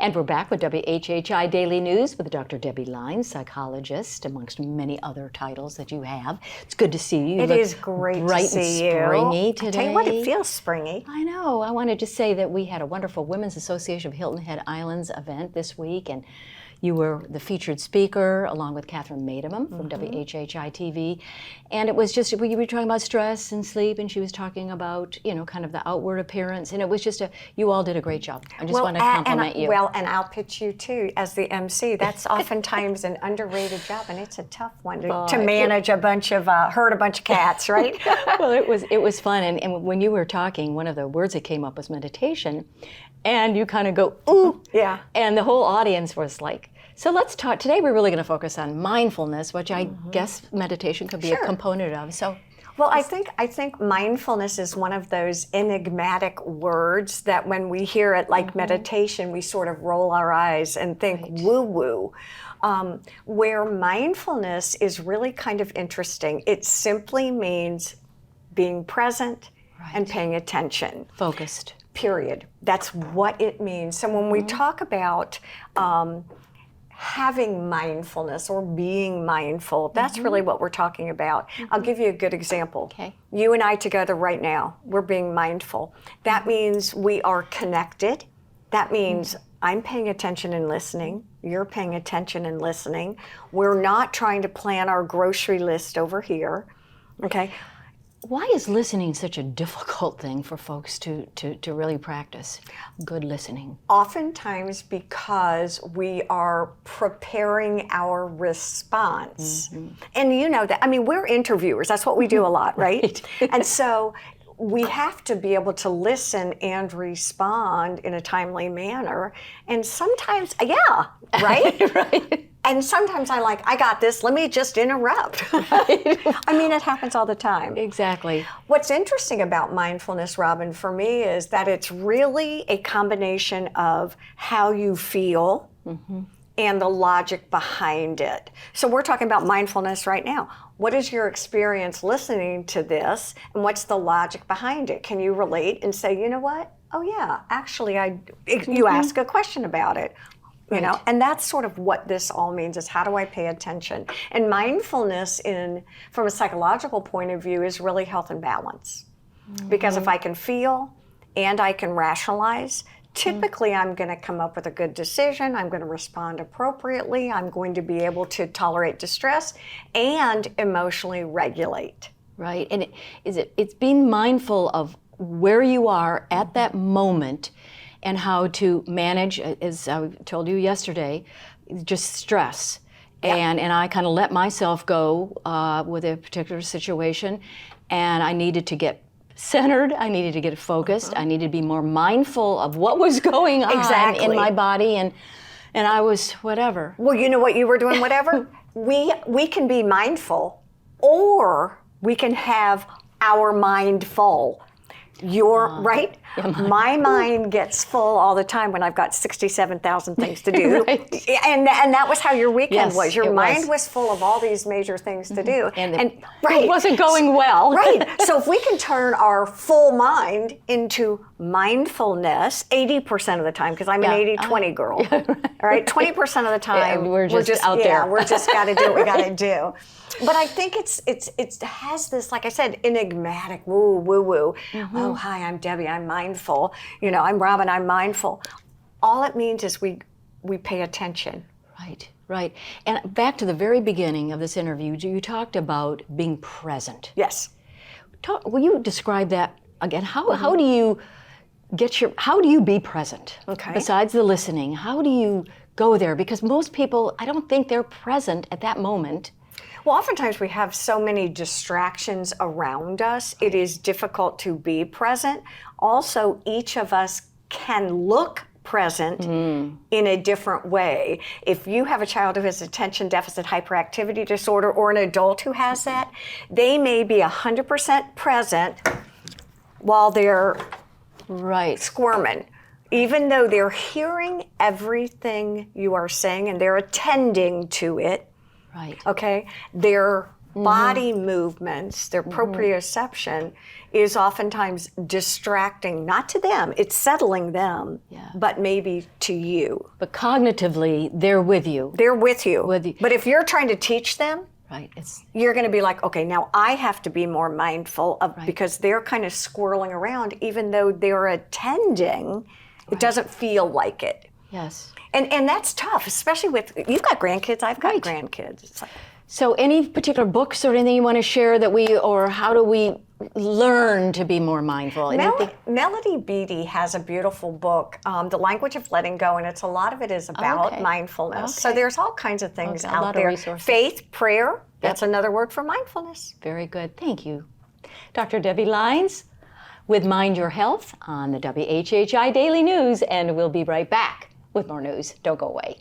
And we're back with WHHI Daily News with Dr. Debi Lynes, psychologist, amongst many other titles that you have. It's good to see you. It is great to see you. Bright and springy today. I tell you what, it feels springy. I know. I wanted to say that we had a wonderful Women's Association of Hilton Head Islands event this week, and you were the featured speaker along with Catherine Maidamum from WHHI-TV. And it was just, we were talking about stress and sleep, and she was talking about, you know, kind of the outward appearance. And it was just you all did a great job. I just want to compliment you. Well, and I'll pitch you too as the MC. That's oftentimes an underrated job, and it's a tough one to manage a bunch of, herd a bunch of cats, right? Well, it was fun. And when you were talking, one of the words that came up was meditation. And you kind of go, ooh. Yeah. And the whole audience was like, so let's talk. Today we're really going to focus on mindfulness, which I guess meditation could be a component of. So, well, I think mindfulness is one of those enigmatic words that when we hear it like meditation, we sort of roll our eyes and think woo-woo. Where mindfulness is really kind of interesting. It simply means being present and paying attention. Focused. Period. That's what it means. So when we talk about having mindfulness or being mindful, that's really what we're talking about. I'll give you a good example. Okay. You and I together right now, we're being mindful. That means we are connected. That means I'm paying attention and listening. You're paying attention and listening. We're not trying to plan our grocery list over here. Okay. Why is listening such a difficult thing for folks to really practice? Good listening. Oftentimes because we are preparing our response. And you know that, I mean, we're interviewers. That's what we do a lot, right? And so we have to be able to listen and respond in a timely manner. And sometimes, right? Right. And sometimes I got this, let me just interrupt. Right. I mean, it happens all the time. Exactly. What's interesting about mindfulness, Robin, for me is that it's really a combination of how you feel and the logic behind it. So we're talking about mindfulness right now. What is your experience listening to this, and what's the logic behind it? Can you relate and say, you know what? Oh yeah, actually, you ask a question about it. You know, and that's sort of what this all means, is how do I pay attention? And mindfulness from a psychological point of view is really health and balance. Because if I can feel and I can rationalize, typically I'm going to come up with a good decision, I'm going to respond appropriately, I'm going to be able to tolerate distress and emotionally regulate. Right, and it's being mindful of where you are at that moment and how to manage, as I told you yesterday, just stress. Yep. And I kind of let myself go with a particular situation, and I needed to get centered, I needed to get focused, I needed to be more mindful of what was going on in my body, and I was whatever. Well, you know what you were doing, whatever? we can be mindful, or we can have our mind full. Right? Yeah, my mind gets full all the time when I've got 67,000 things to do. Right. And that was how your weekend was. Your mind was. Was full of all these major things to do. And it wasn't going well. Right. So if we can turn our full mind into mindfulness 80% of the time, because I'm an 80-20 girl. All right, 20% of the time we're just out there. We're just got to do what we got to do. But I think it has this, like I said, enigmatic woo. Oh, hi, I'm Debbie, I'm mindful. You know, I'm Robin, I'm mindful. All it means is we pay attention. Right. And back to the very beginning of this interview, you talked about being present. Yes. Will you describe that again? How do you how do you be present? Okay. Besides the listening, how do you go there? Because most people, I don't think they're present at that moment. Well, oftentimes we have so many distractions around us, it is difficult to be present. Also, each of us can look present in a different way. If you have a child who has attention deficit hyperactivity disorder, or an adult who has that, they may be 100% present while they're squirming. Even though they're hearing everything you are saying and they're attending to it, right? Okay, they're body movements, their proprioception is oftentimes distracting, not to them, it's settling them, but maybe to you. But cognitively, they're with you. They're with you. With you. But if you're trying to teach them, Right. you're going to be like, okay, now I have to be more mindful of, because they're kind of swirling around, even though they're attending, it doesn't feel like it. Yes. And that's tough, especially with, you've got grandkids, I've got grandkids. It's like, so any particular books or anything you want to share or how do we learn to be more mindful? Melody Beattie has a beautiful book, The Language of Letting Go, and a lot of it is about mindfulness. So there's all kinds of things out there. Faith, prayer, that's another word for mindfulness. Very good. Thank you. Dr. Debi Lynes with Mind Your Health on the WHHI Daily News, and we'll be right back with more news. Don't go away.